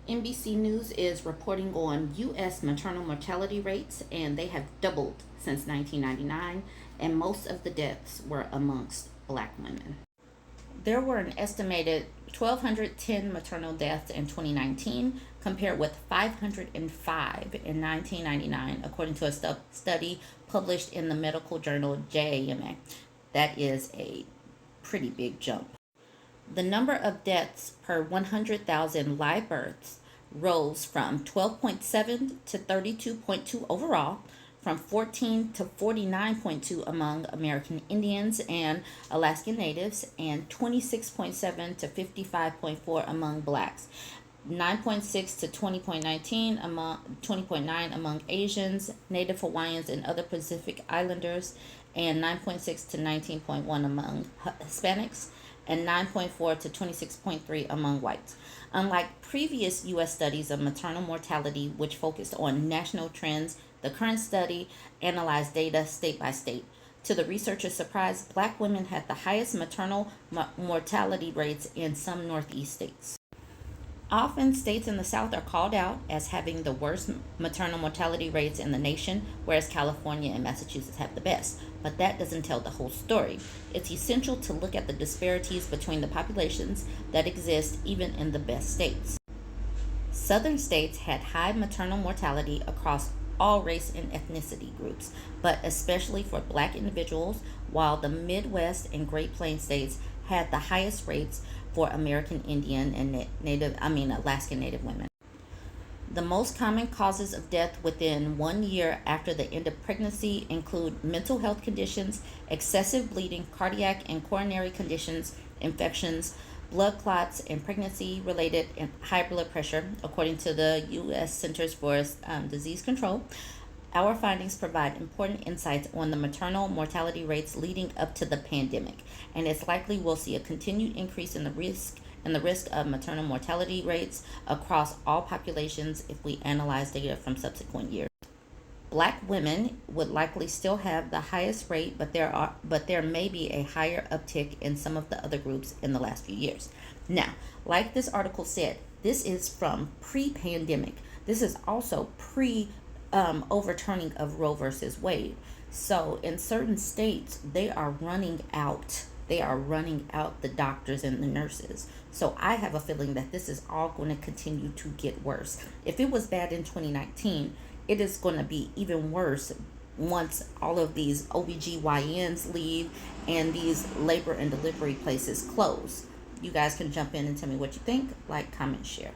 NBC News is reporting on U.S. maternal mortality rates, and they have doubled since 1999, and most of the deaths were amongst black women. There were an estimated 1,210 maternal deaths in 2019, compared with 505 in 1999, according to a study published in the medical journal JAMA. That is a pretty big jump. The number of deaths per 100,000 live births rose from 12.7 to 32.2 overall, from 14 to 49.2 among American Indians and Alaskan Natives, and 26.7 to 55.4 among blacks. 9.6 to 20.9 among Asians, Native Hawaiians, and other Pacific Islanders, and 9.6 to 19.1 among Hispanics, and 9.4 to 26.3 among whites. Unlike previous U.S. studies of maternal mortality, which focused on national trends, the current study analyzed data state by state. To the researchers' surprise, black women had the highest maternal mortality rates in some Northeast states. Often, states in the South are called out as having the worst maternal mortality rates in the nation, whereas California and Massachusetts have the best. But that doesn't tell the whole story. It's essential to look at the disparities between the populations that exist even in the best states. Southern states had high maternal mortality across all race and ethnicity groups, but especially for black individuals, while the Midwest and Great Plains states had the highest rates for American Indian and Alaskan Native women. The most common causes of death within 1 year after the end of pregnancy include mental health conditions, excessive bleeding, cardiac and coronary conditions, infections, blood clots, and pregnancy-related and high blood pressure, according to the U.S. Centers for Disease Control. Our findings provide important insights on the maternal mortality rates leading up to the pandemic, and it's likely we'll see a continued increase in the risk of maternal mortality rates across all populations if we analyze data from subsequent years. Black women would likely still have the highest rate, but there may be a higher uptick in some of the other groups in the last few years. Now, like this article said, this is from pre-pandemic. This is also overturning of Roe versus Wade. So in certain states, they are running out the doctors and the nurses. So I have a feeling that this is all going to continue to get worse. If it was bad in 2019, it is going to be even worse once all of these OBGYNs leave and these labor and delivery places close. You guys can jump in and tell me what you think. Like, comment, share.